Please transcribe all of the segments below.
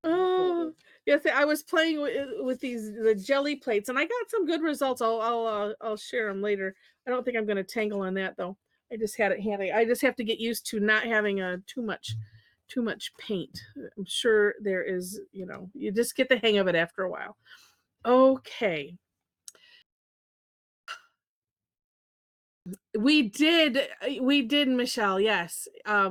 Oh, yes, I was playing with the jelly plates, and I got some good results. I'll share them later. I don't think I'm gonna tangle on that though. I just had it handy. I just have to get used to not having too much paint. I'm sure there is, you just get the hang of it after a while. Okay. We did, Michelle, yes. I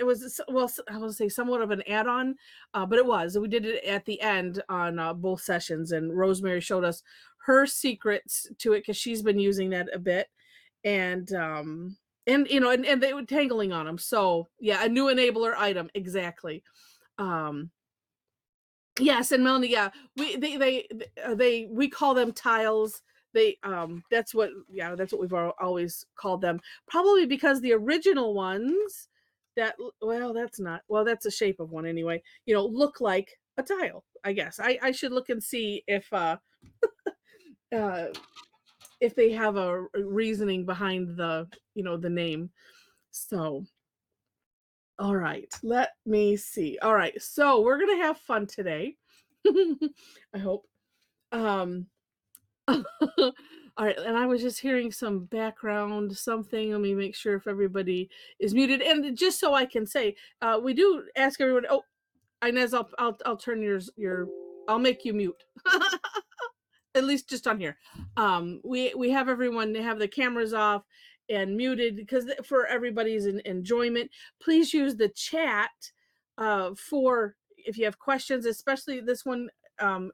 would say somewhat of an add-on, but it was. We did it at the end on both sessions, and Rosemary showed us her secrets to it because she's been using that a bit, and and they were tangling on them. So yeah, a new enabler item exactly. Um, yes, and Melanie, yeah, we call them tiles. That's what we've always called them. Probably because the original ones that's a shape of one anyway. Look like a tile. I guess I should look and see uh if they have a reasoning behind the name. So, all right, let me see. All right, so we're gonna have fun today. I hope. Um, all right, and I was just hearing some background something. Let me make sure if everybody is muted, and just so I can say, we do ask everyone. Oh, Inez, I'll turn I'll make you mute. At least just on here. We have everyone have the cameras off and muted because for everybody's enjoyment. Please use the chat for if you have questions, especially this one.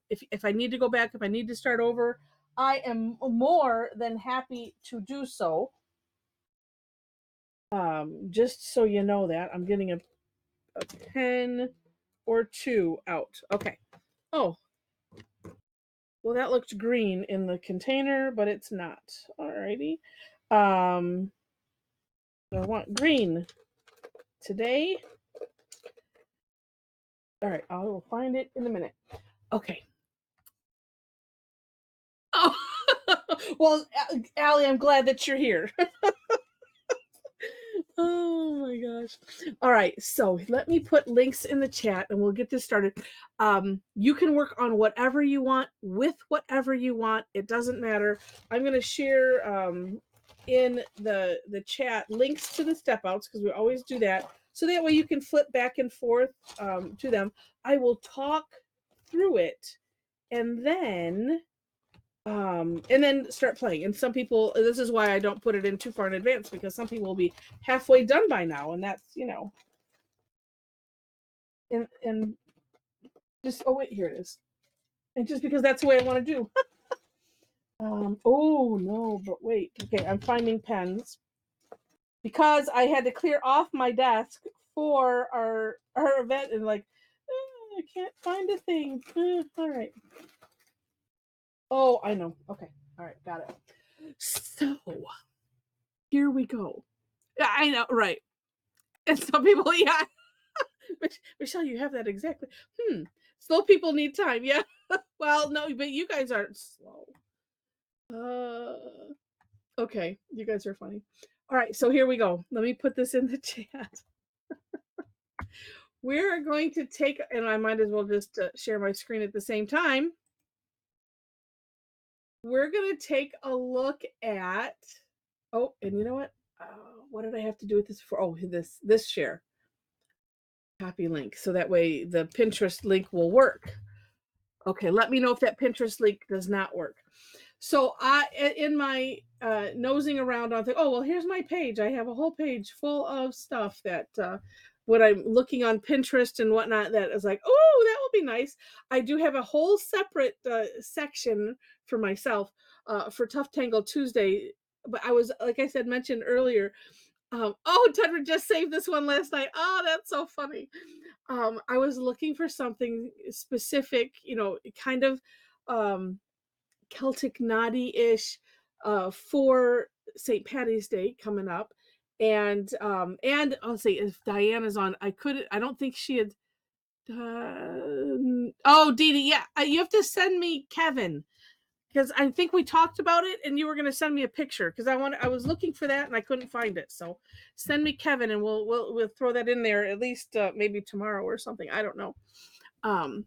If I need to go back, if I need to start over, I am more than happy to do so. Just so you know that I'm getting a pen or two out. Okay. Oh, well, that looked green in the container, but it's not. Alrighty. I want green today. All right, I will find it in a minute. Okay. Oh, well, Allie, I'm glad that you're here. Oh my gosh. All right, so let me put links in the chat and we'll get this started. You can work on whatever you want with whatever you want. It doesn't matter. I'm going to share in the chat links to the step outs because we always do that. So that way you can flip back and forth to them. I will talk through it and then start playing. And some people, this is why I don't put it in too far in advance because some people will be halfway done by now, and that's and just oh wait, here it is. And just because that's the way I want to do. Oh no, but wait. Okay, I'm finding pens because I had to clear off my desk for our event, and I can't find a thing. All right. Oh, I know. Okay. All right, got it. So here we go. I know, right. And some people, yeah. Michelle, you have that exactly. Slow people need time. Yeah. Well, no, but you guys aren't slow. Okay. You guys are funny. All right. So here we go. Let me put this in the chat. We're going to take, and I might as well just share my screen at the same time. We're going to take a look at, oh, and you know what? What did I have to do with this for? Oh, this share. Copy link. So that way the Pinterest link will work. Okay, let me know if that Pinterest link does not work. So in my nosing around on oh, well, here's my page. I have a whole page full of stuff that when I'm looking on Pinterest and whatnot, that is like, oh, that will be nice. I do have a whole separate section for myself for Tough Tangle Tuesday. But I was, like I said, mentioned earlier, oh, Tedra just saved this one last night. Oh, that's so funny. I was looking for something specific, kind of Celtic naughty-ish for St. Patty's Day coming up. And I'll say if Diana's on, I don't think she had oh, Dee Dee, yeah, you have to send me Kevin. because I think we talked about it and you were going to send me a picture because I was looking for that and I couldn't find it. So send me Kevin and we'll throw that in there at least maybe tomorrow or something. I don't know. Um,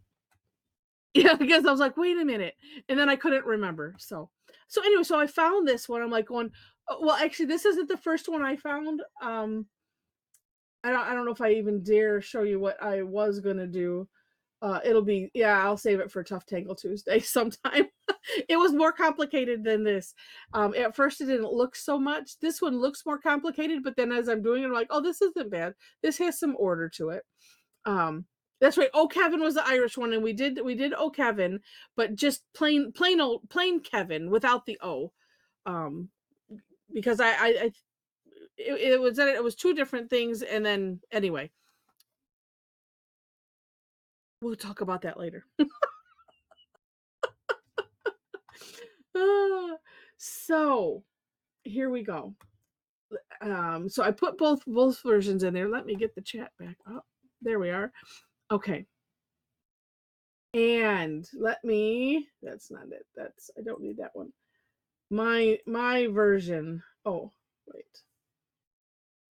yeah, because I was like, wait a minute, and then I couldn't remember. So anyway, so I found this one. I'm like going, oh, well, actually, this isn't the first one I found. I don't know if I even dare show you what I was gonna do. It'll be, yeah, I'll save it for Tough Tangle Tuesday sometime. It was more complicated than this. At first it didn't look so much. This one looks more complicated, but then as I'm doing it, I'm like, oh, this isn't bad. This has some order to it. That's right. Oh, Kevin was the Irish one, and we did Oh Kevin, but just plain Kevin without the O. Um, because it was two different things, and then anyway, we'll talk about that later. Ah, so here we go. So I put both versions in there. Let me get the chat back up. There we are. Okay. And that's not it. I don't need that one. My version. Oh, wait.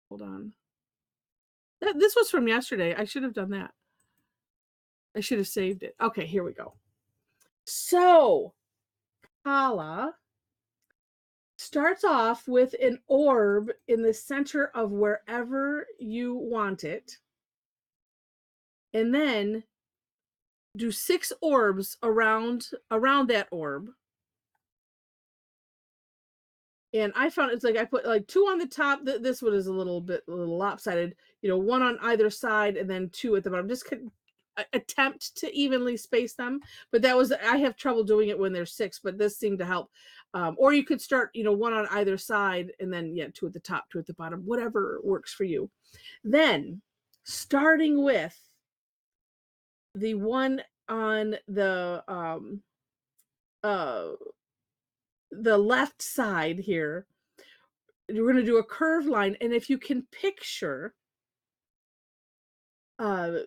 Hold on. This was from yesterday. I should have done that. I should have saved it. Okay, here we go. So, Khala starts off with an orb in the center of wherever you want it. And then do 6 orbs around that orb. And I found it's like I put like 2 on the top. This one is a little lopsided, 1 on either side and then 2 at the bottom. Just attempt to evenly space them, but I have trouble doing it when there's 6, but this seemed to help. Or you could start, 1 on either side and then 2 at the top, 2 at the bottom, whatever works for you. Then starting with the one on the left side here, we're going to do a curved line, and if you can picture a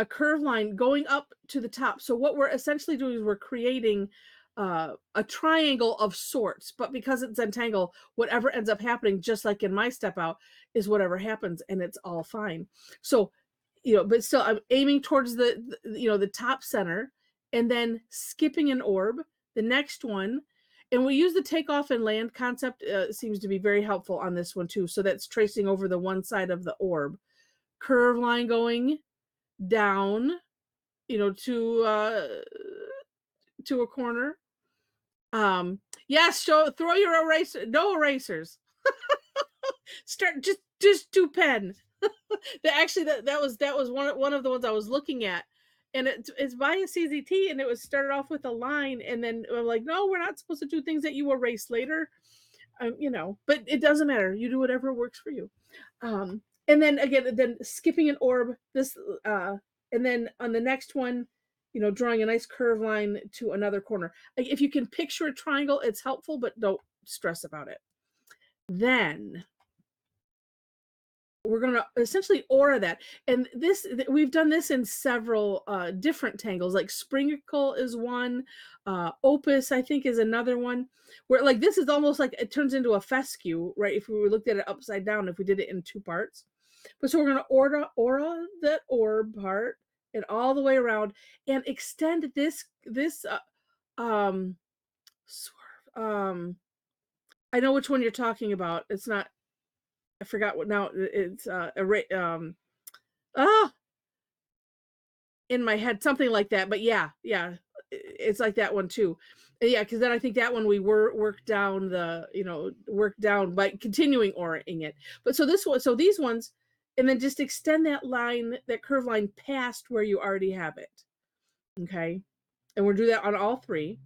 curved line going up to the top. So what we're essentially doing is we're creating a triangle of sorts, but because it's Zentangle, whatever ends up happening, just like in my step out, is whatever happens, and it's all fine. So, but still, I'm aiming towards the top center, and then skipping an orb, the next one. And we use the takeoff and land concept, seems to be very helpful on this one too. So that's tracing over the one side of the orb. Curve line going down, to a corner. Yes, throw your eraser. No erasers. Start just do pen. that was one of the ones I was looking at, and it's by a CZT, and it was started off with a line, and then I'm like, no, we're not supposed to do things that you erase later. But it doesn't matter. You do whatever works for you. And then again, skipping an orb, this, and then on the next one, drawing a nice curve line to another corner. Like, if you can picture a triangle, it's helpful, but don't stress about it. Then we're going to essentially aura that. And we've done this in several different tangles, like Sprinkle is one, Opus, I think, is another one, where like this is almost like it turns into a fescue, right? If we looked at it upside down, if we did it in 2 parts. But so we're going to aura that orb part and all the way around and extend this swerve. I know which one you're talking about. It's not, I forgot what now. It's in my head, something like that. But yeah, it's like that one too. Yeah, because then I think that one we worked down by continuing auraing it. But so these ones, and then just extend that line, that curve line past where you already have it. Okay, and we'll do that on all 3.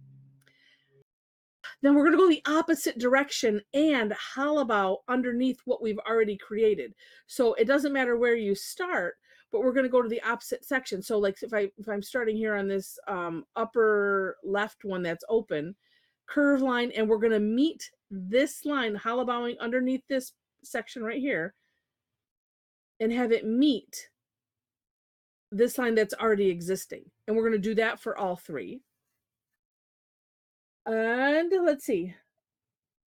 Then we're going to go the opposite direction and halabow underneath what we've already created. So it doesn't matter where you start, but we're going to go to the opposite section. So like if I'm starting here on this upper left one that's open, curve line, and we're going to meet this line, halabowing underneath this section right here, and have it meet this line that's already existing. And we're going to do that for all 3. And let's see.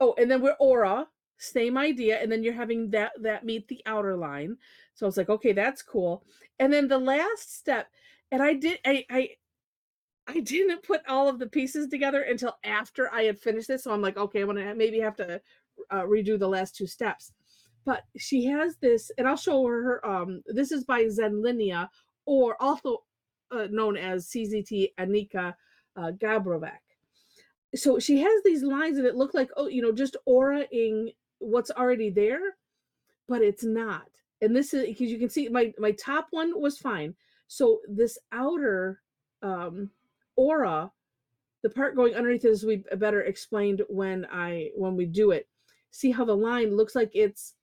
Oh, and then we're aura, same idea, and then you're having that meet the outer line. So I was like, okay, that's cool. And then the last step, and I didn't put all of the pieces together until after I had finished this. So I'm like, okay, I'm gonna maybe have to redo the last two steps. But she has this, and I'll show her. This is by Zen Linea, or also known as CZT Anica Gabrovec. So she has these lines, and it looked like, oh, just auraing what's already there, but it's not. And this is because you can see my top one was fine. So this outer aura, the part going underneath, this will be better explained when we do it. See how the line looks like it's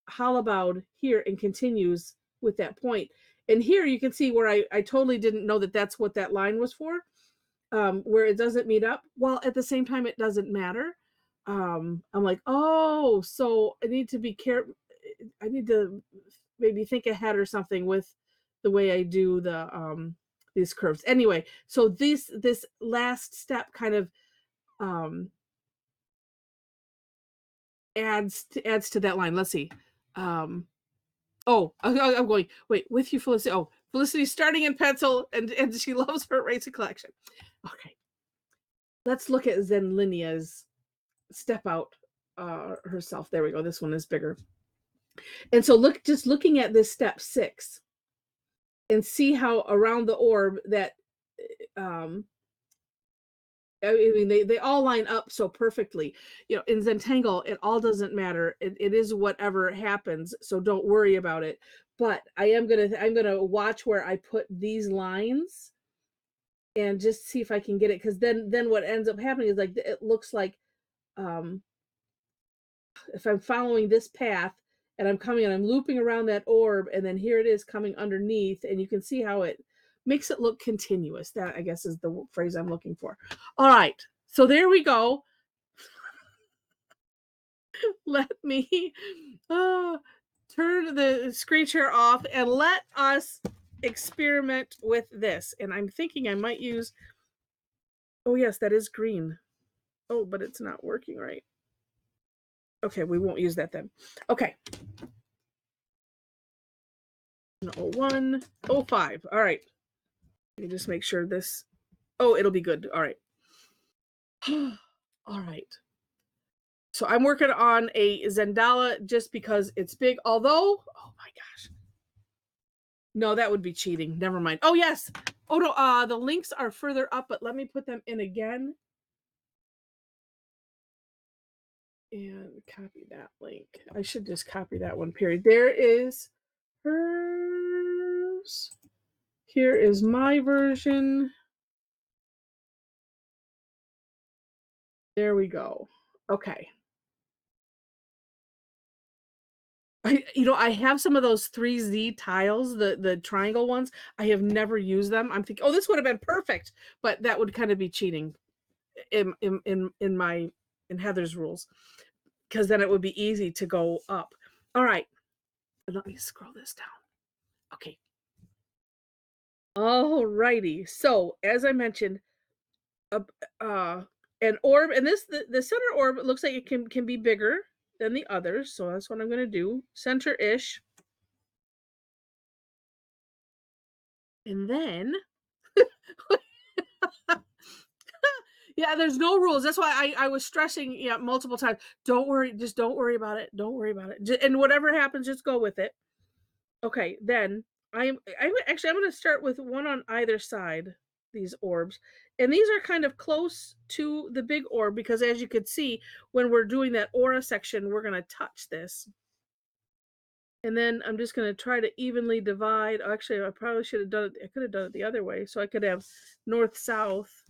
hollowed here and continues with that point. And here you can see where I totally didn't know that that's what that line was for, where it doesn't meet up. While at the same time, it doesn't matter. I'm like, oh, so I need to be careful. I need to maybe think ahead or something with the way I do these curves. Anyway, so this last step kind of um adds to that line. Let's see. I'm going, wait, with you, Felicity. Oh, Felicity's starting in pencil, and she loves her erasing collection. Okay. Let's look at Zen Linea's step out herself. There we go. This one is bigger. And so just looking at this step 6 and see how around the orb that um I mean, they all line up so perfectly. In Zentangle, it all doesn't matter. It is whatever happens, so don't worry about it. But I'm gonna watch where I put these lines and just see if I can get it, because then what ends up happening is, like, it looks like, um if I'm following this path and I'm coming and I'm looping around that orb, and then here it is coming underneath, and you can see how it makes it look continuous. That, I guess, is the phrase I'm looking for. All right, so there we go. Let me turn the screen share off and let us experiment with this. And I'm thinking I might use, oh yes, that is green. Oh, but it's not working right. Okay, we won't use that then. Okay. 01, 05. All right. Let me just make sure this. Oh, it'll be good. All right. All right. So I'm working on a Zendala just because it's big. Although, oh my gosh. No, that would be cheating. Never mind. Oh, yes. Oh, no. The links are further up, but let me put them in again. And copy that link. I should just copy that one, period. There is hers. Here is my version. There we go. Okay. I have some of those 3Z tiles, the triangle ones. I have never used them. I'm thinking, oh, this would have been perfect, but that would kind of be cheating in Heather's rules, because then it would be easy to go up. All right, let me scroll this down. Okay. All righty. So as I mentioned, an orb, and the center orb looks like it can be bigger than the others. So that's what I'm going to do. Center-ish. And then yeah, there's no rules. That's why I was stressing multiple times. Don't worry, just don't worry about it. Don't worry about it. And whatever happens, just go with it. Okay, then I'm going to start with one on either side, these orbs. And these are kind of close to the big orb, because as you could see, when we're doing that aura section, we're going to touch this. And then I'm just going to try to evenly divide. Actually, I probably should have done it. I could have done it the other way. So I could have north, south.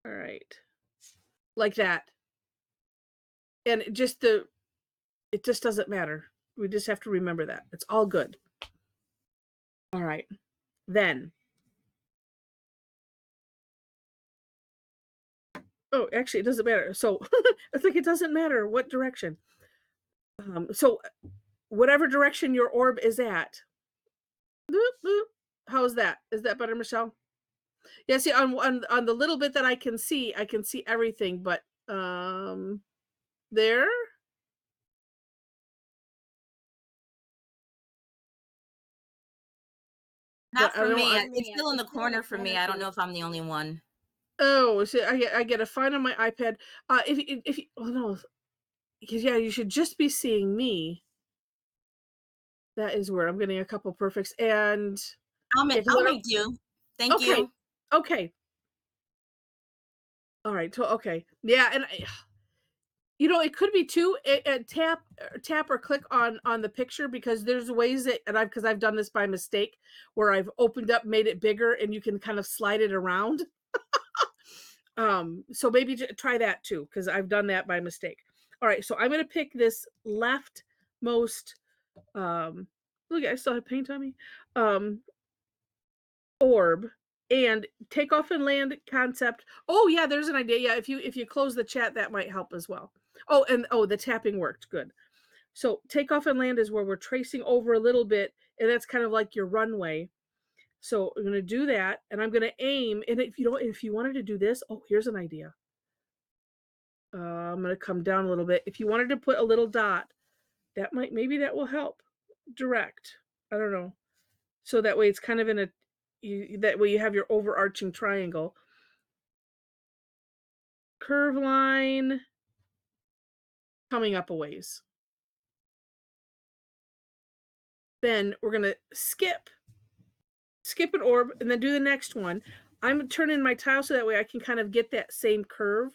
All right. Like that. And it just doesn't matter. We just have to remember that. It's all good. All right. Then. Oh, actually, it doesn't matter. So it's like it doesn't matter what direction. So whatever direction your orb is at. Boop, boop. How's that? Is that better, Michelle? Yeah, see, on the little bit that I can see everything, but, there? Not But I for don't me. I It's still in the corner for me. I don't know if I'm the only one. Oh, see, I get a fine on my iPad. If you oh, no, because, yeah, you should just be seeing me. That is where I'm getting a couple perfects, and yeah, 'cause I'll I make do. Thank don't okay, you. okay, alright, so okay. Yeah, and it could be too, tap or click on the picture because there's ways that and I've done this by mistake where I've opened up, made it bigger, and you can kind of slide it around. So maybe try that too, because I've done that by mistake. All right, so I'm gonna pick this leftmost, um, look, I still have paint on me, um, orb, and take off and land concept. Oh yeah, there's an idea. Yeah, if you close the chat, that might help as well. Oh, and oh, the tapping worked good. So take off and land is where we're tracing over a little bit, and that's kind of like your runway. So I'm gonna do that, and I'm gonna aim. And if you wanted to do this, oh, here's an idea. I'm gonna come down a little bit. If you wanted to put a little dot, maybe that will help direct. I don't know. So that way it's kind of in a that way you have your overarching triangle. Curve line coming up a ways. Then we're gonna skip an orb and then do the next one. I'm turning my tile so that way I can kind of get that same curve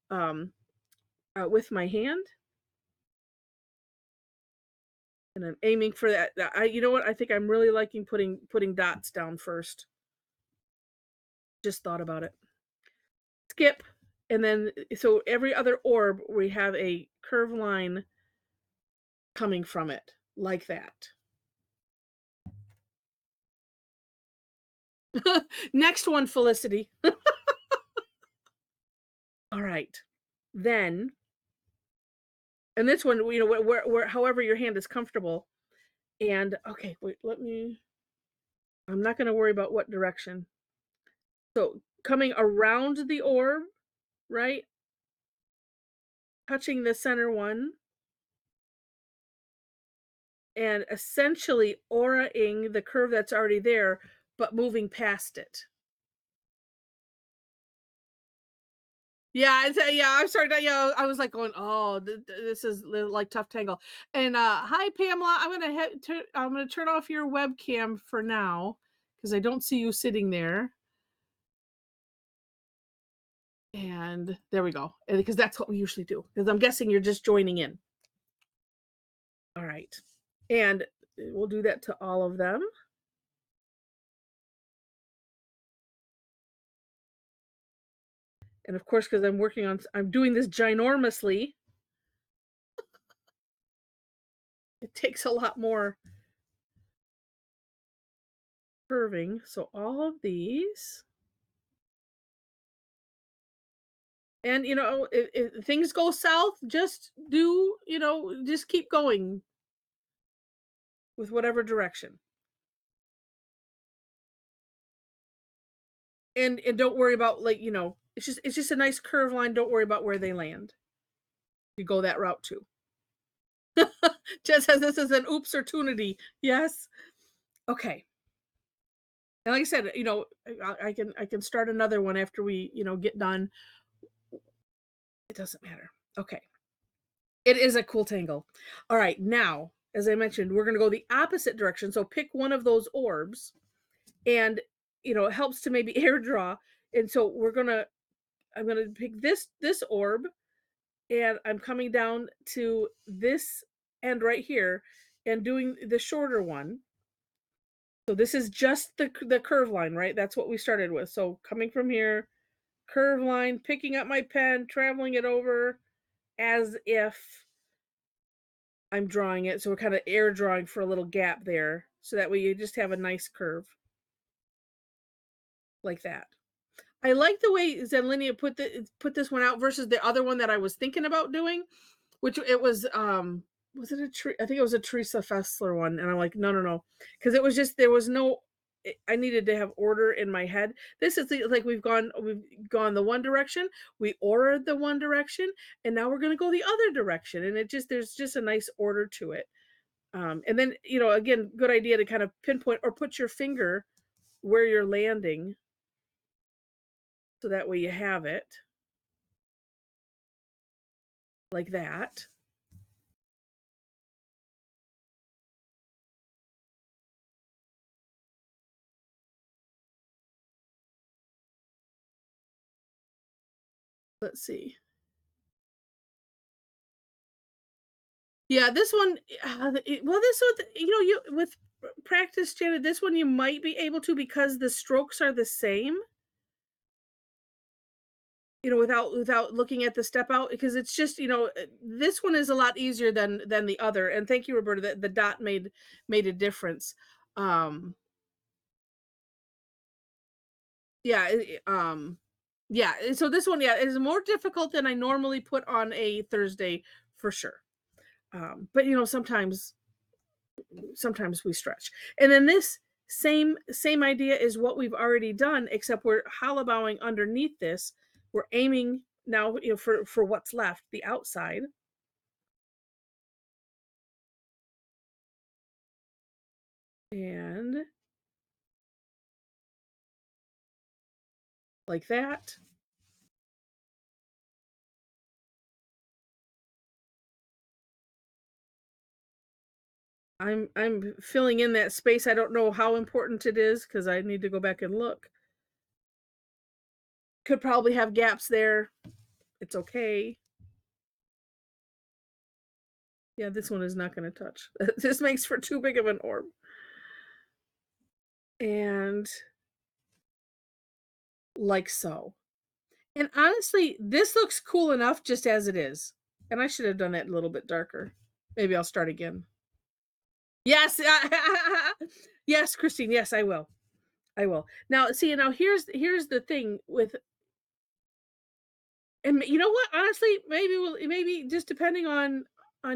um, with my hand. And I'm aiming for that. You know what? I think I'm really liking putting dots down first. Just thought about it. Skip, and then so every other orb we have a curve line coming from it like that. Next one, Felicity. All right. Then, and this one, where however your hand is comfortable. And okay, wait, I'm not going to worry about what direction. So coming around the orb, right? Touching the center one and essentially auraing the curve that's already there, but moving past it. Yeah, yeah, I'm sorry, yeah, I was like going, "Oh, this is like tough tangle." And hi Pamela, I'm gonna turn off your webcam for now because I don't see you sitting there. And there we go. And because that's what we usually do. Because I'm guessing you're just joining in. All right. And we'll do that to all of them. And of course, because I'm doing this ginormously, it takes a lot more curving. So all of these. And, if things go south, just keep going with whatever direction. And don't worry about it's just a nice curve line. Don't worry about where they land. You go that route too. Jen says this is an opportunity. Yes. Okay. And like I said, I can start another one after we, get done. It doesn't matter. Okay. It is a cool tangle. All right. Now, as I mentioned, we're going to go the opposite direction. So pick one of those orbs and, it helps to maybe air draw. And so I'm going to pick this orb and I'm coming down to this end right here and doing the shorter one. So this is just the curve line, right? That's what we started with. So coming from here, curve line, picking up my pen, traveling it over as if I'm drawing it. So we're kind of air drawing for a little gap there. So that way you just have a nice curve like that. I like the way Zen Linea put this one out versus the other one that I was thinking about doing, which it was it a tree? I think it was a Teresa Fessler one. And I'm like, no. Because it was just, there was no I needed to have order in my head. This is like we've gone the one direction, we ordered the one direction, and now we're gonna go the other direction. And there's just a nice order to it. And then, again, good idea to kind of pinpoint or put your finger where you're landing so that way you have it like that. Let's see. Yeah, this one, well, this one, you with practice, Janet, this one you might be able to because the strokes are the same. Without looking at the step out, because it's just, this one is a lot easier than the other. And thank you, Roberta, that the dot made a difference. Um, yeah, yeah. So this one, yeah, is more difficult than I normally put on a Thursday for sure. But sometimes we stretch. And then this same idea is what we've already done, except we're hollow bowing underneath this. We're aiming now, for what's left, the outside. And like that. I'm filling in that space. I don't know how important it is because I need to go back and look. Could probably have gaps there. It's okay. Yeah, this one is not going to touch. This makes for too big of an orb. And like so. And honestly, this looks cool enough just as it is. And I should have done that a little bit darker. Maybe I'll start again. Yes. Yes, Christine. Yes, I will. I will. Now, see, now here's the thing with, and you know what? Honestly, maybe just depending on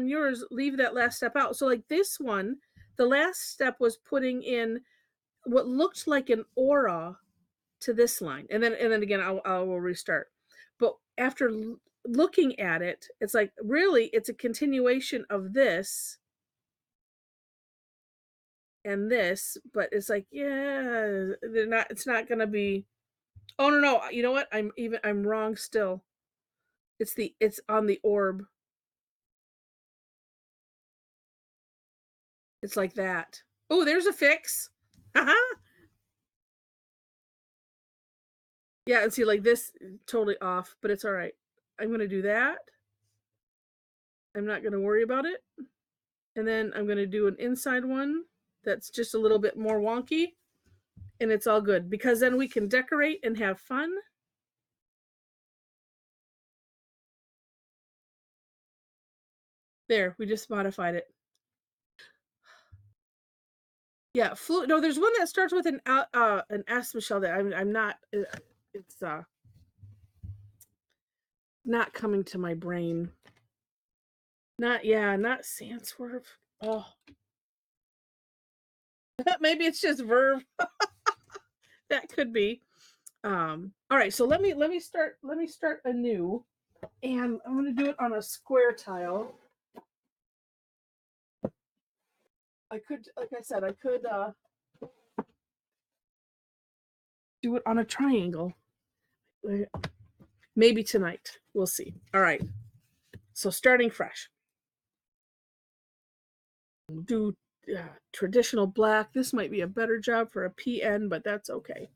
yours, leave that last step out. So like this one, the last step was putting in what looked like an aura to this line, and then again I will restart. But after looking at it, it's like really it's a continuation of this and this, but it's like, yeah, they're not. It's not gonna be. Oh no, you know what? I'm wrong still. It's on the orb. It's like that. Oh, there's a fix. Haha. Yeah, and see, like this, totally off, but it's all right. I'm gonna do that. I'm not gonna worry about it. And then I'm gonna do an inside one that's just a little bit more wonky, and it's all good because then we can decorate and have fun. There, we just modified it. Yeah, no, there's one that starts with an S, Michelle, that I'm not. It's not coming to my brain. Not sand swerve. Oh, maybe it's just verve. That could be. All right, so let me start anew, and I'm gonna do it on a square tile. I could, like I said, I could do it on a triangle. Maybe tonight. We'll see. All right. So starting fresh. Do traditional black. This might be a better job for a PN, but that's okay.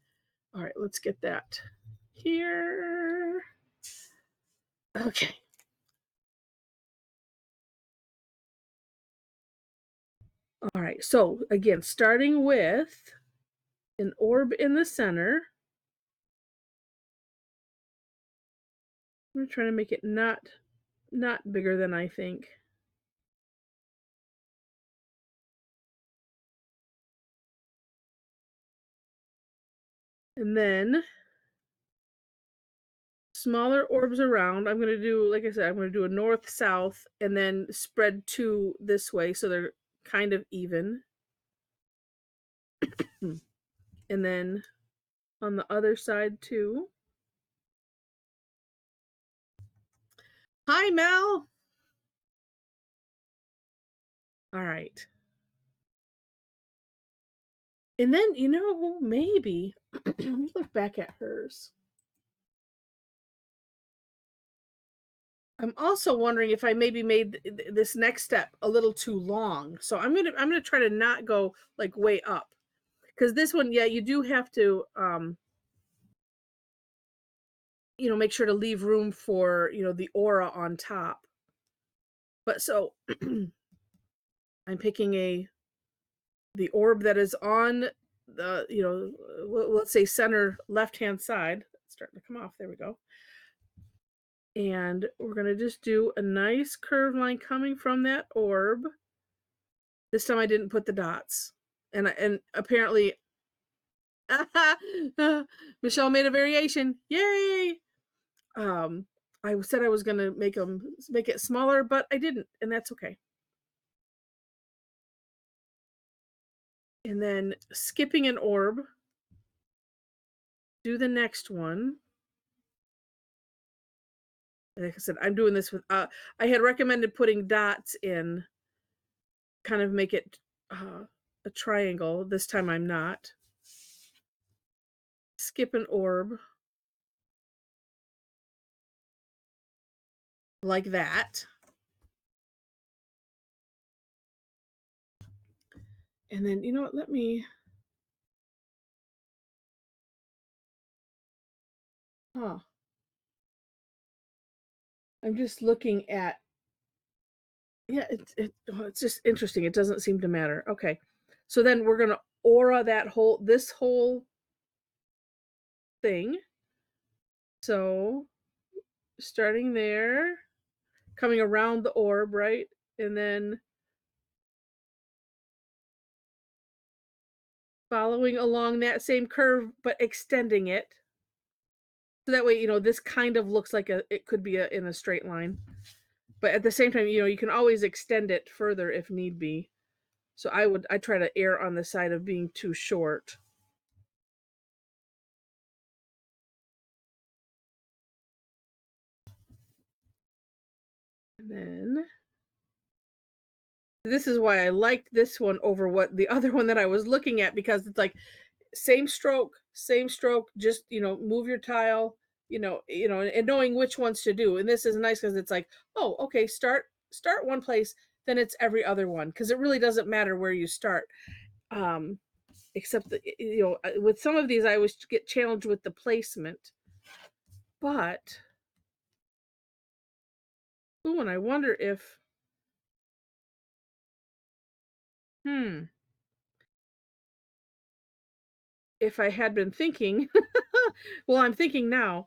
All right, let's get that here. Okay. All right, so again, starting with an orb in the center. I'm trying to make it not bigger than I think. And then smaller orbs around. I'm going to do, like I said, I'm going to do a north, south, and then spread two this way so they're kind of even. And then on the other side too. Hi, Mel. All right. And then, maybe let me look back at hers. I'm also wondering if I maybe made this next step a little too long. So I'm gonna try to not go like way up, because this one, yeah, you do have to make sure to leave room for the aura on top. But so I'm picking the orb that is on the let's say center left hand side. It's starting to come off. There we go. And we're going to just do a nice curved line coming from that orb. This time I didn't put the dots. And apparently Michelle made a variation. Yay! I said I was going to make it smaller, but I didn't, and that's okay. And then skipping an orb, do the next one. Like I said, I'm doing this with I had recommended putting dots in, kind of make it a triangle. This time I'm not. Skip an orb like that. And then, you know what, let me I'm just looking at, yeah, it's just interesting. It doesn't seem to matter. Okay. So then we're going to aura this whole thing. So starting there, coming around the orb, right? And then following along that same curve, but extending it. So that way, this kind of looks like it could be in a straight line. But at the same time, you can always extend it further if need be. So I try to err on the side of being too short. And then this is why I liked this one over what the other one that I was looking at, because it's like same stroke, just move your tile, and knowing which ones to do. And this is nice because it's like, oh, okay, start one place, then it's every other one, because it really doesn't matter where you start. Except that, with some of these I always get challenged with the placement. But and I wonder if if I had been thinking, well, I'm thinking now,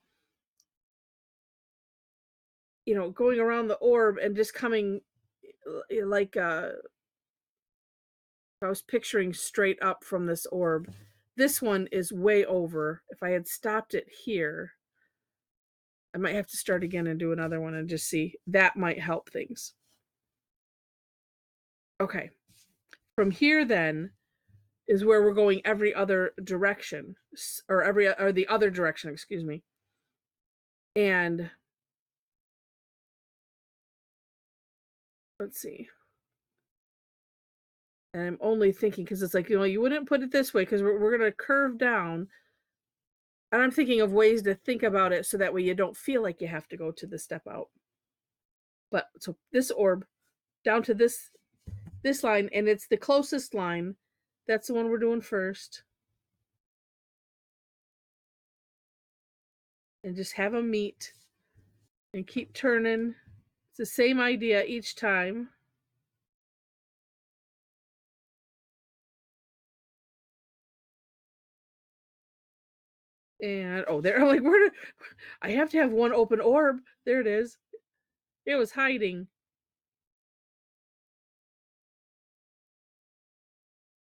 going around the orb and just coming like I was picturing straight up from this orb. This one is way over. If I had stopped it here, I might have to start again and do another one and just see. That might help things. Okay. From here then is where we're going every other direction, or the other direction, excuse me. And let's see. And I'm only thinking because it's like, you wouldn't put it this way because we're going to curve down. And I'm thinking of ways to think about it so that way you don't feel like you have to go to the step out. But so this orb down to this line, and it's the closest line. That's the one we're doing first. And just have them meet and keep turning. It's the same idea each time. And they're like, I have to have one open orb. There it is. It was hiding.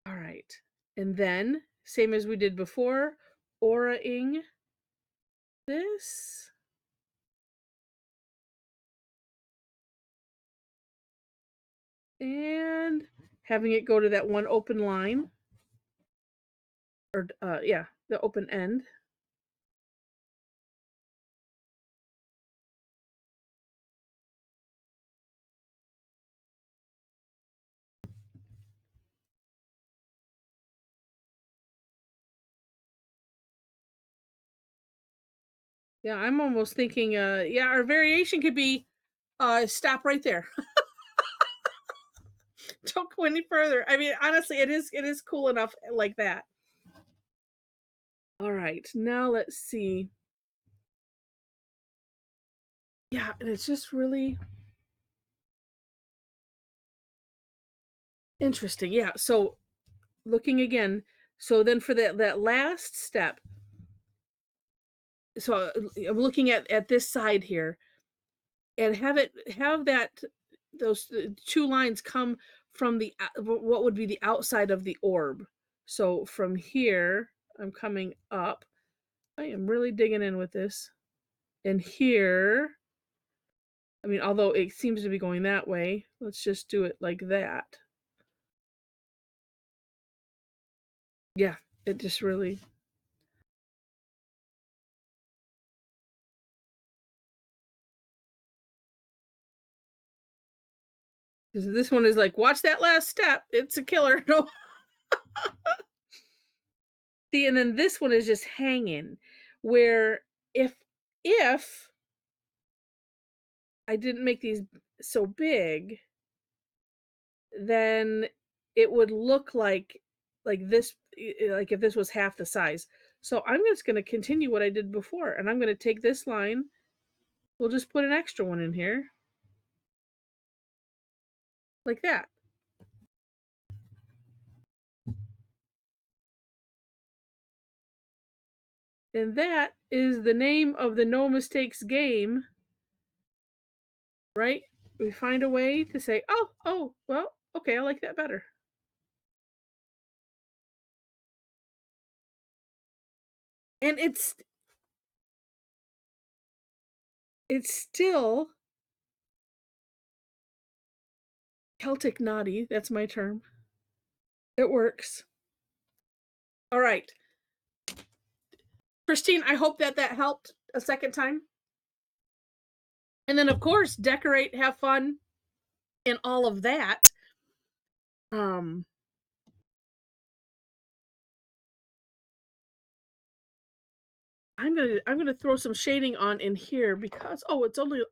All right. And then, same as we did before, aura-ing this. And having it go to that one open line. or yeah, the open end. Yeah, I'm almost thinking, yeah, our variation could be, stop right there. Don't go any further. I mean, honestly, it is cool enough like that. All right, now let's see. Yeah, and it's just really interesting. Yeah, so looking again, so then for that last step, so I'm looking at this side here, and have those two lines come from what would be the outside of the orb. So from here, I'm coming up. I am really digging in with this. And here, I mean, although it seems to be going that way, let's just do it like that. Yeah, it just really. This one is like, watch that last step. It's a killer. No. See, and then this one is just hanging, where if I didn't make these so big, then it would look like this, like if this was half the size. So I'm just going to continue what I did before, and I'm going to take this line. We'll just put an extra one in here, like that. And that is the name of the no mistakes game, right? We find a way to say, oh, well, okay, I like that better. And it's still Celtic naughty. That's my term. It works. All right. Christine, I hope that helped a second time. And then, of course, decorate, have fun, and all of that. I'm gonna throw some shading on in here because it's only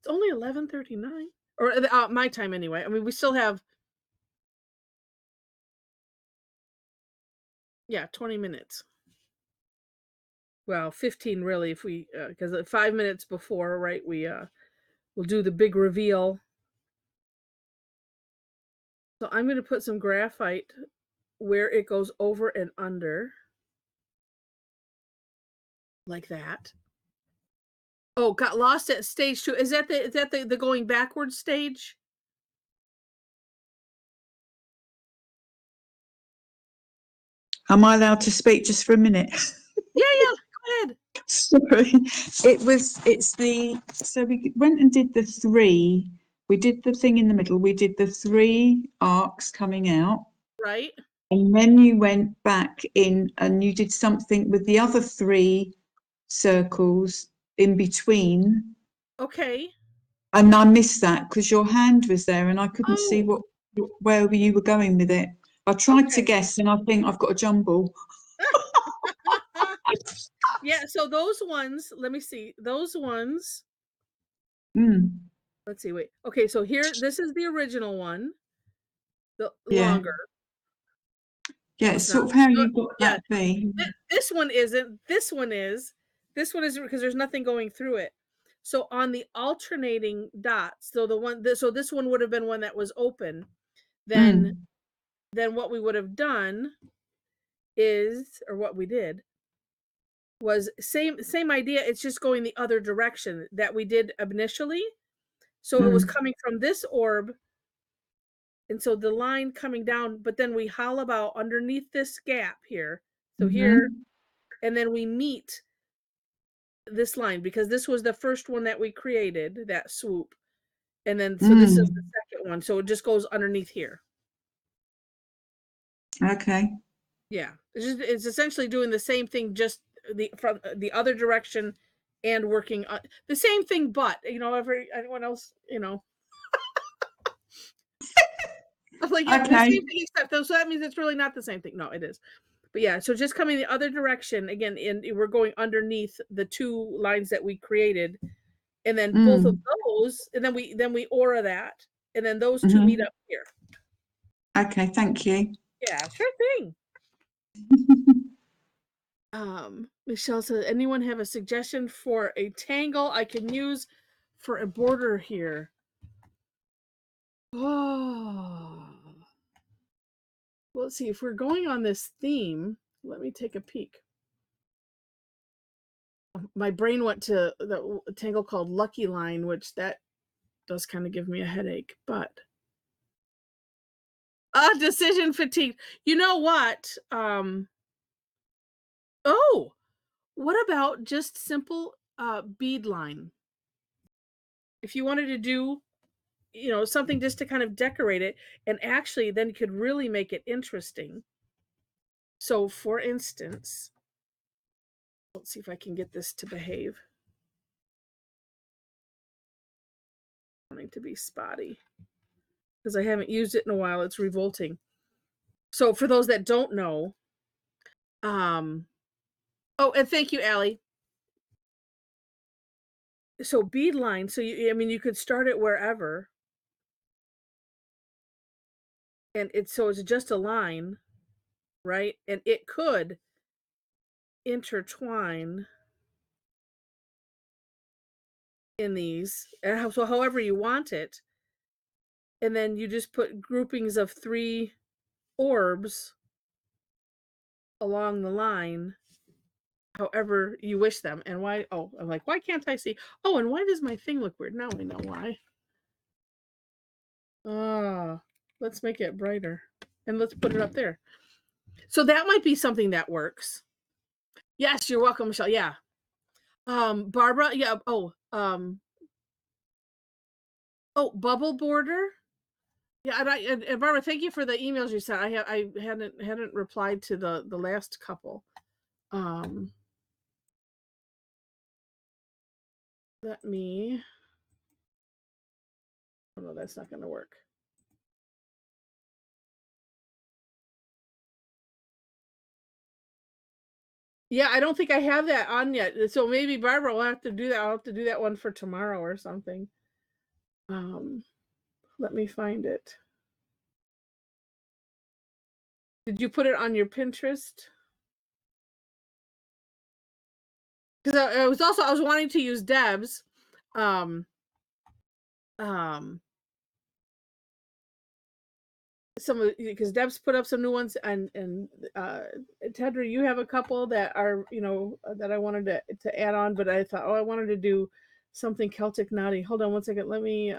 11:39, or my time anyway. I mean, we still have 20 minutes. Well, 15 really, if we because 5 minutes before, right? We'll do the big reveal. So I'm going to put some graphite where it goes over and under, like that. Oh, got lost at stage 2. Is that the going backwards stage? Am I allowed to speak just for a minute? Yeah, go ahead. Sorry. So we went and did the 3. We did the thing in the middle. We did the 3 arcs coming out. Right. And then you went back in and you did something with the other 3 circles in between. Okay. And I missed that because your hand was there and I couldn't see where you were going with it. I tried to guess and I think I've got a jumble. Yeah, so those ones, let me see. Those ones. Let's see, wait. Okay, so here, this is the original one. The longer. Yeah, it's sort of how you got that be. This one isn't. This one is. This one is because there's nothing going through it. So on the alternating dots, so this one would have been one that was open. Then what we would have done is, or what we did was same idea. It's just going the other direction that we did initially. So it was coming from this orb. And so the line coming down, but then we hollow out underneath this gap here. So here, and then we meet this line because this was the first one that we created, that swoop. And then, so this is the second one. So it just goes underneath here. Okay. Yeah. It's essentially doing the same thing, just from the other direction, and working on the same thing, but everyone else, I'm like, yeah, the Okay. same thing except so that means it's really not the same thing. No, it is. But yeah, so just coming the other direction again, and we're going underneath the 2 lines that we created, and then both of those, and then we aura that, and then those 2 meet up here. Okay, thank you. Yeah, sure thing. Michelle says, anyone have a suggestion for a tangle I can use for a border here? Oh, well, let's see. If we're going on this theme, let me take a peek. My brain went to the tangle called Lucky Line, which that does kind of give me a headache, but decision fatigue. You know what? Oh, what about just simple bead line? If you wanted to do, something just to kind of decorate it, and actually then you could really make it interesting. So for instance, let's see if I can get this to behave. Wanting to be spotty because I haven't used it in a while. It's revolting. So for those that don't know, oh, and thank you, Allie. So bead line, so you could start it wherever, and it's just a line, right? And it could intertwine in these, and so however you want it, and then you just put groupings of 3 orbs along the line, however you wish them. And why? Oh, I'm like, why can't I see? Oh, and why does my thing look weird? Now I know why. Let's make it brighter, and let's put it up there. So that might be something that works. Yes, you're welcome, Michelle. Yeah. Barbara, yeah. Bubble border. Yeah, and Barbara, thank you for the emails you sent. I hadn't replied to the last couple. Let me. Oh no, that's not going to work. Yeah, I don't think I have that on yet. So maybe Barbara will have to do that. I'll have to do that one for tomorrow or something. Let me find it. Did you put it on your Pinterest? Because I was wanting to use Deb's. Because Deb's put up some new ones, and Tedra, you have a couple that are that I wanted to add on, but I thought, I wanted to do something Celtic naughty. Hold on one second. Let me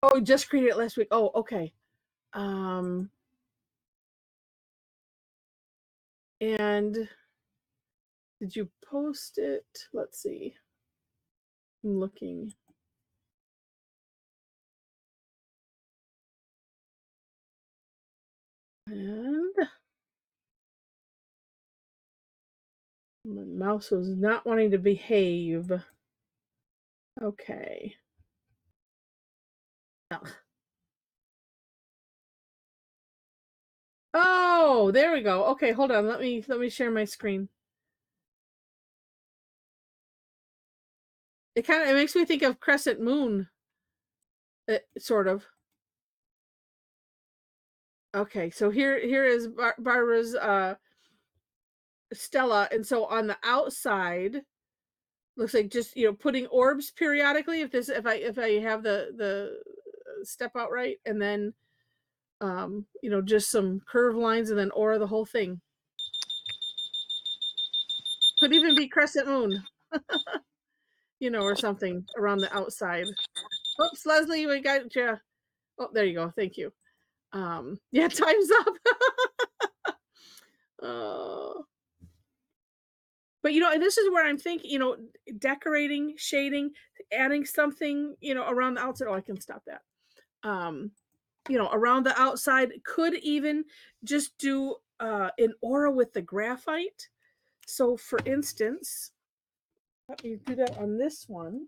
Oh, just created it last week. Oh, okay. And did you post it? Let's see. I'm looking. And my mouse was not wanting to behave. Okay. Oh, there we go. Okay, hold on. Let me share my screen. It makes me think of Crescent Moon, sort of. Okay, so here is Barbara's Stella, and so on the outside looks like just putting orbs periodically. If I have the step out right, and then just some curved lines, and then aura the whole thing. Could even be Crescent Moon, or something around the outside. Oops, Leslie, we got you. Oh, there you go. Thank you. Yeah, time's up. But and this is where I'm thinking, decorating, shading, adding something, around the outside. Oh, I can stop that. you know, around the outside. Could even just do an aura with the graphite. So for instance, let me do that on this one.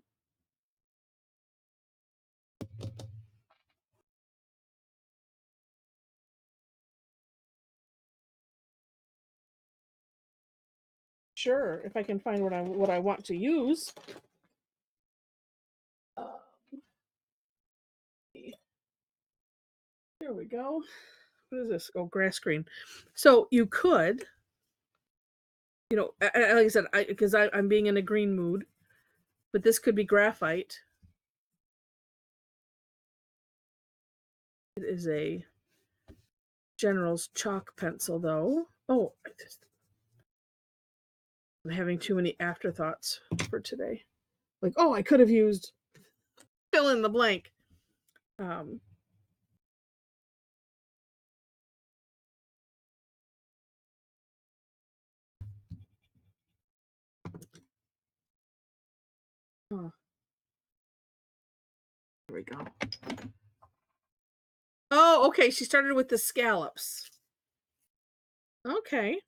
Sure, if I can find what I want to use. Here we go. What is this? Oh, grass green. So you could, you know, like I said, because I'm being in a green mood, but this could be graphite. It is a General's chalk pencil, though. Oh, I'm having too many afterthoughts for today. Like, oh, I could have used fill in the blank. Um, oh, there we go. Oh, okay. She started with the scallops. Okay.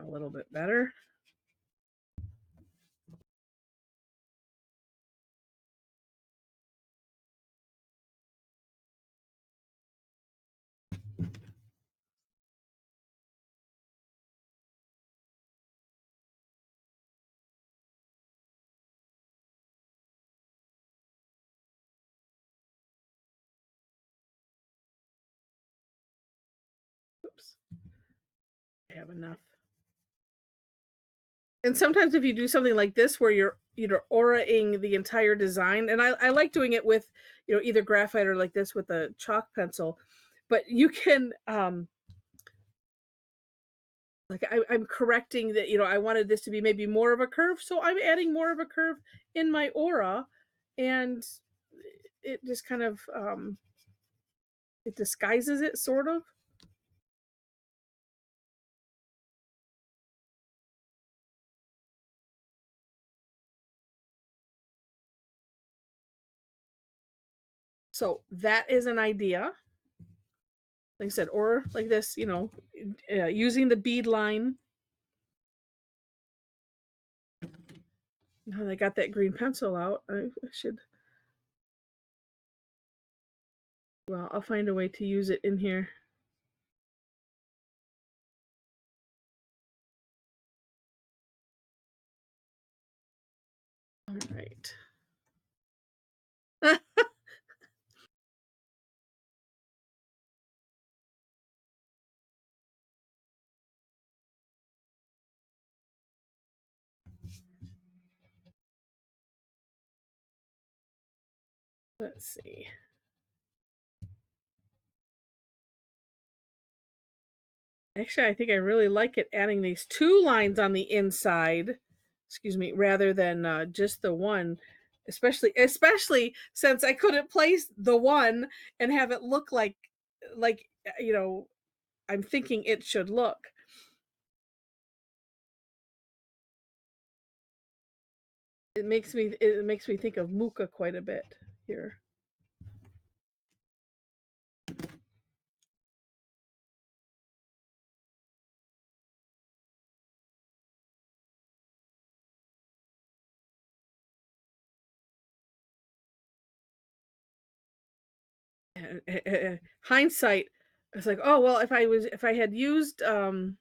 A little bit better. Oops. I have enough. And sometimes if you do something like this where you're auraing the entire design, and I like doing it with, you know, either graphite or like this with a chalk pencil, but you can like I'm correcting that, you know, I wanted this to be maybe more of a curve, so I'm adding more of a curve in my aura, and it just kind of it disguises it sort of. So that is an idea. Like I said, or like this, you know, using the bead line. Now that I got that green pencil out, I should. Well, I'll find a way to use it in here. All right. Let's see. Actually, I think I really like it adding these two lines on the inside, excuse me, rather than just the one, especially since I couldn't place the one and have it look like you know, I'm thinking it should look. It makes me think of Muka quite a bit here. Hindsight, it's like, oh well, if I had used you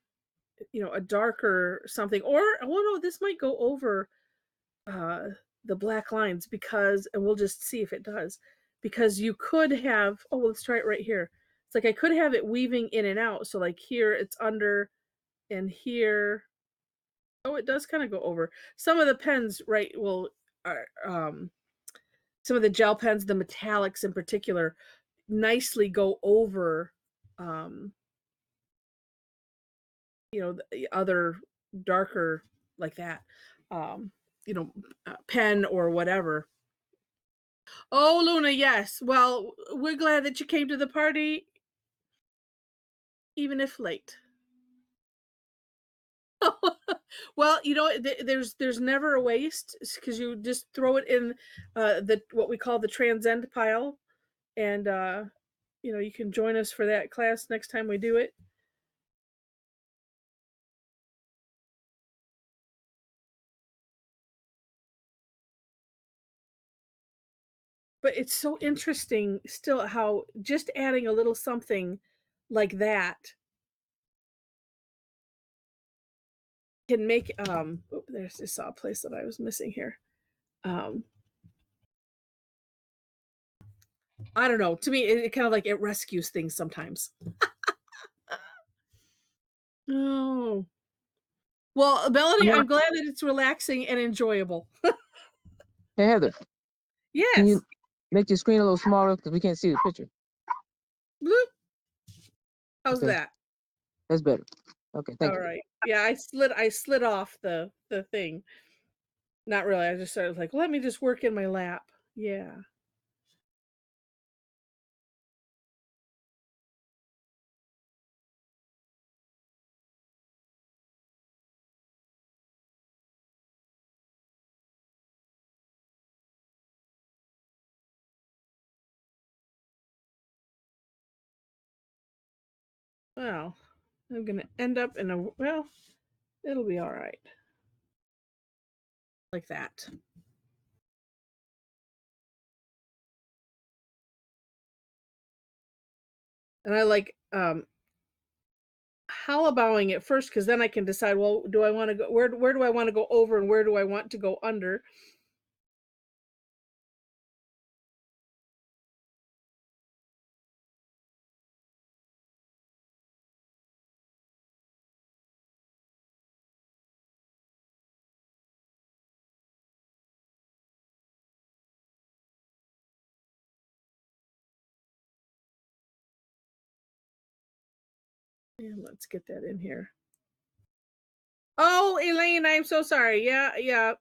know, a darker something, or oh no, this might go over uh the black lines, because, and we'll just see if it does, because you could have, oh well, let's try it right here. It's like I could have it weaving in and out, so like here it's under, and here, oh, it does kind of go over. Some of the pens, right, will are some of the gel pens, the metallics in particular, nicely go over you know, the other darker like that. pen or whatever. Oh, Luna, yes. Well, we're glad that you came to the party, even if late. Well, there's never a waste because you just throw it in what we call the transcend pile, and you can join us for that class next time we do it. But it's so interesting still how just adding a little something like that can make there's this saw place that I was missing here. I don't know. To me, it kind of like it rescues things sometimes. Oh. Well, Melanie, I'm glad that it's relaxing and enjoyable. Hey, Heather, can Yes. you make your screen a little smaller because we can't see the picture? Bloop. How's Okay. that? That's better. Okay, thank All you. right. Yeah, I slid off the thing. Not really. I just started like, let me just work in my lap. Yeah. Well, I'm gonna end up in it'll be all right. Like that. And I like halibowing it first because then I can decide, well, do I want to go where do I want to go over and where do I want to go under? And let's get that in here. Oh, Elaine, I'm so sorry. Yeah,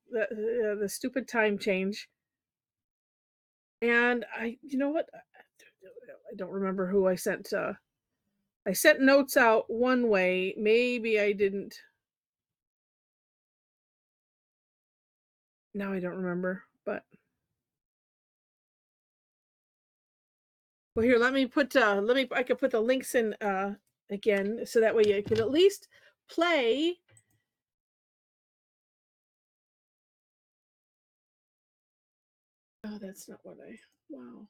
the stupid time change. And you know what? I don't remember who I sent. I sent notes out one way. Maybe I didn't. Now I don't remember. But well, here, let me put. I could put the links in again, so that way you can at least play. Oh, that's not what I. Wow.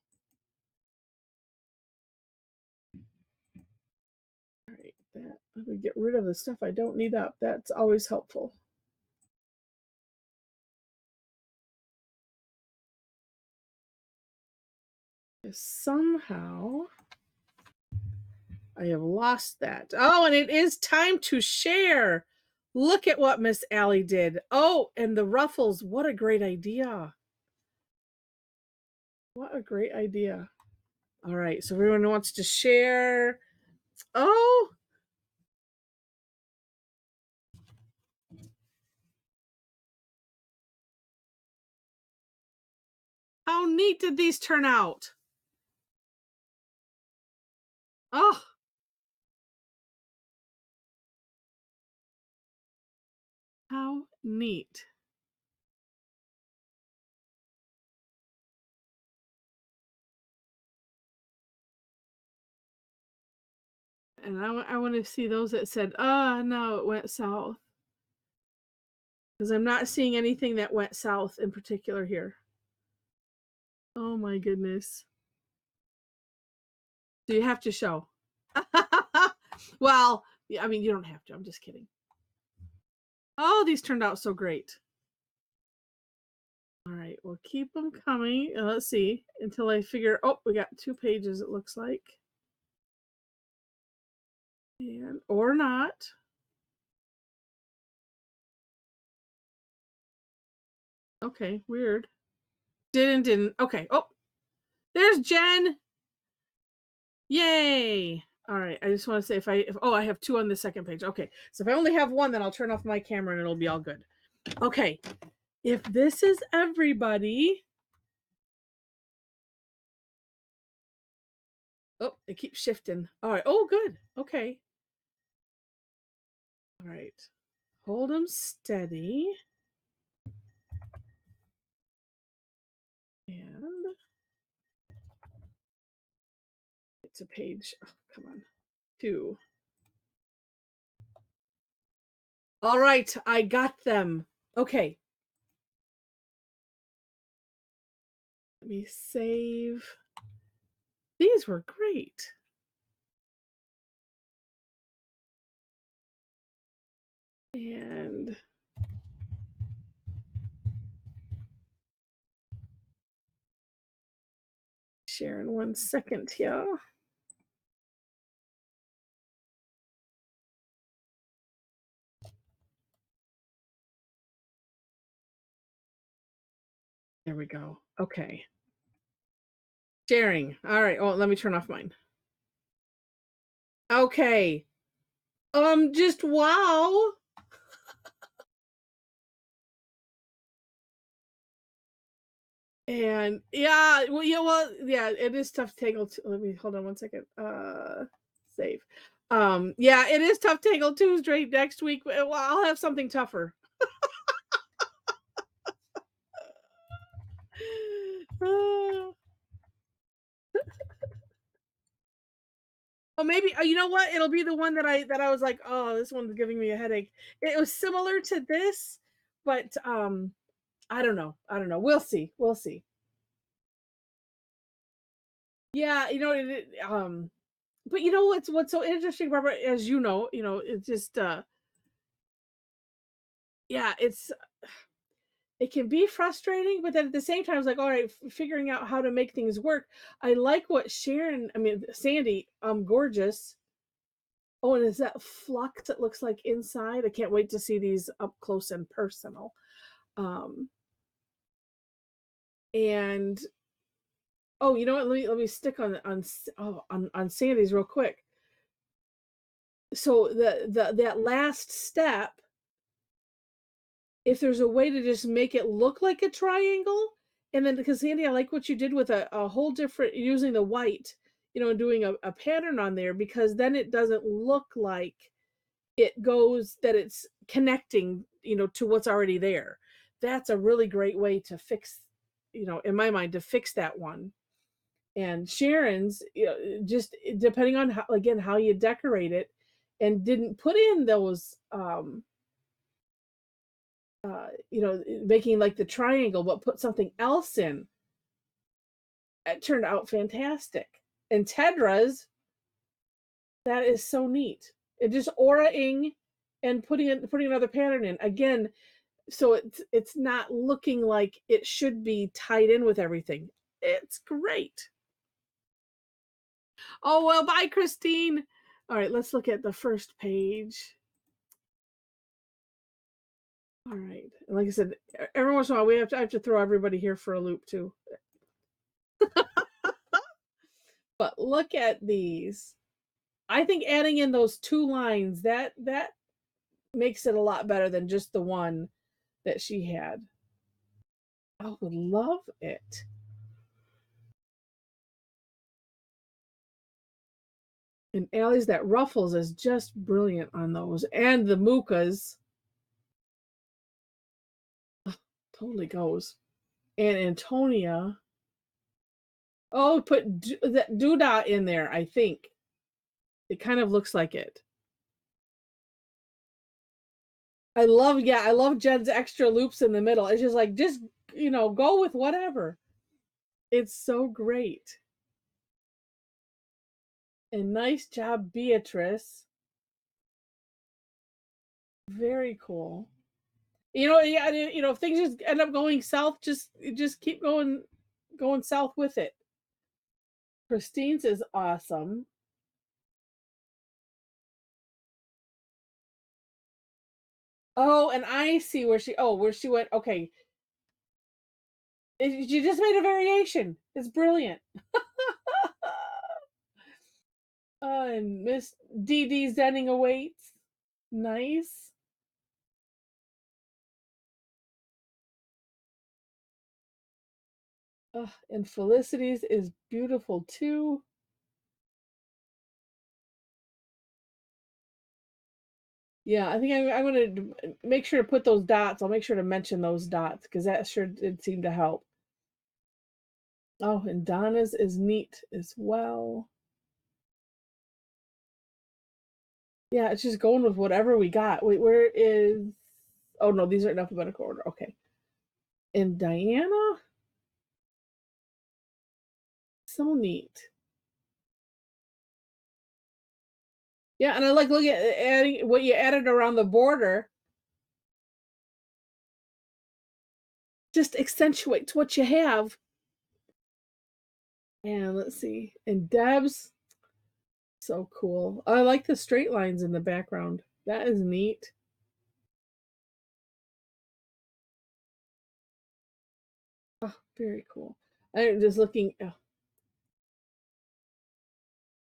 All right, that let me get rid of the stuff I don't need up. That's always helpful. Somehow I have lost that. Oh, and it is time to share. Look at what Miss Allie did. Oh, and the ruffles. What a great idea. What a great idea. All right, so everyone wants to share. Oh. How neat did these turn out? Oh. How neat. And I want to see those that said, no, it went south. Because I'm not seeing anything that went south in particular here. Oh my goodness. Do you have to show? Well, I mean, you don't have to. I'm just kidding. Oh, these turned out so great. All right, we'll keep them coming. Let's see until I figure. Oh, we got 2 pages, it looks like. And or not. Okay, weird. Didn't. Okay. Oh, there's Jen. Yay. All right. I just want to say if I have 2 on the second page. Okay. So if I only have 1, then I'll turn off my camera and it'll be all good. Okay, if this is everybody. Oh, it keeps shifting. All right. Oh, good. Okay. All right. Hold them steady. And it's a page. Oh, come on. 2. All right. I got them. Okay. Let me save. These were great. And share in 1 second here. There we go. Okay. Sharing. All right. Oh, let me turn off mine. Okay. Just wow. And yeah, well, yeah, it is tough to tangle. Let me hold on 1 second. Save. Yeah, it is tough to tangle Tuesday next week. Well, I'll have something tougher. Oh, maybe you know what? It'll be the one that I was like, oh, this one's giving me a headache. It was similar to this, but I don't know. We'll see. Yeah, but you know what's so interesting, Barbara, as you know, it's just yeah, it can be frustrating, but then at the same time, it's like, all right, figuring out how to make things work. I like what Sandy, gorgeous. Oh, and is that flux it looks like inside? I can't wait to see these up close and personal. And oh, you know what? Let me stick on Sandy's real quick. So that last step, if there's a way to just make it look like a triangle, and then because Sandy, I like what you did with a whole different using the white, and doing a pattern on there, because then it doesn't look like that it's connecting, to what's already there. That's a really great way to fix, in my mind, to fix that one. And Sharon's, just depending on how you decorate it, and didn't put in those making like the triangle, but put something else in. It turned out fantastic. And Tedra's, that is so neat. It just aura-ing and putting another pattern in again, so it's not looking like it should be tied in with everything. It's great. Oh well, bye, Christine. All right, let's look at the first page. All right, and like I said, every once in a while I have to throw everybody here for a loop too. But look at these. I think adding in those 2 lines, that makes it a lot better than just the one that she had. I would love it. And Allie's, that ruffles is just brilliant on those. And the Mookas. Totally goes. And Antonia. Oh, put that doodah in there, I think. It kind of looks like it. I love Jen's extra loops in the middle. It's just like, go with whatever. It's so great. And nice job, Beatrice. Very cool. Yeah, if things just end up going south, just keep going south with it. Christine's is awesome. Oh, and I see where she went. Okay. She just made a variation. It's brilliant. And Miss Dee Zenning awaits. Nice. And Felicity's is beautiful too. Yeah, I think I'm going to make sure to put those dots. I'll make sure to mention those dots because that sure did seem to help. Oh, and Donna's is neat as well. Yeah, it's just going with whatever we got. Wait, where is... Oh, no, these are in alphabetical order. Okay. And Diana? So neat. Yeah, and I like looking at adding what you added around the border. Just accentuates what you have. And let's see. And Deb's, so cool. I like the straight lines in the background. That is neat. Oh, very cool. I'm just looking. Oh,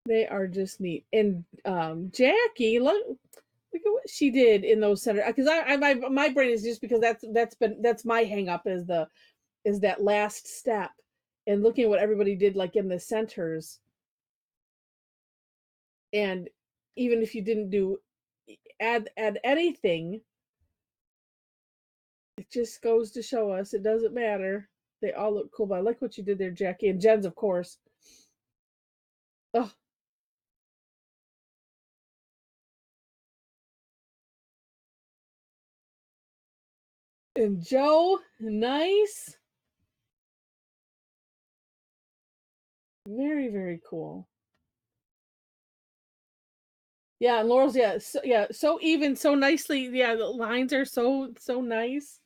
they are just neat. And Jackie, look at what she did in those center. Because my brain is just because that's my hang up is that last step, and looking at what everybody did like in the centers. And even if you didn't do add anything, it just goes to show us it doesn't matter. They all look cool, but I like what you did there, Jackie, and Jen's, of course. Oh. And Joe, nice. Very, very cool. Yeah, and Laurel's, so even, so nicely. Yeah, the lines are so nice.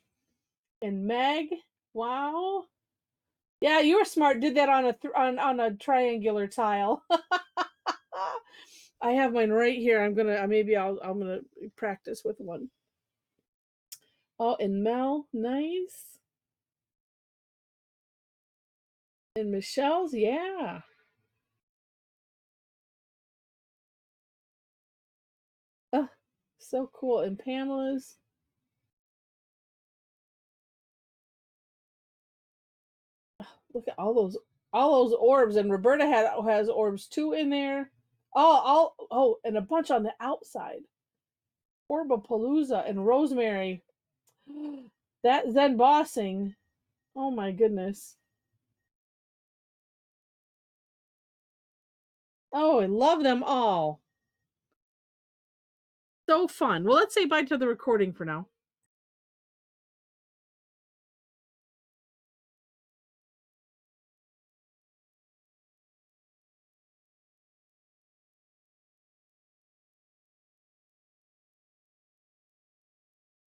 And Meg, wow. Yeah, you were smart. Did that on a triangular tile. I have mine right here. I'm gonna practice with one. Oh, and Mel, nice. And Michelle's, yeah. Oh, so cool. And Pamela's. Look at all those orbs. And Roberta has orbs too in there. Oh, and a bunch on the outside. Orbapalooza and Rosemary. That Zen bossing. Oh my goodness. Oh, I love them all. So fun. Well, let's say bye to the recording for now.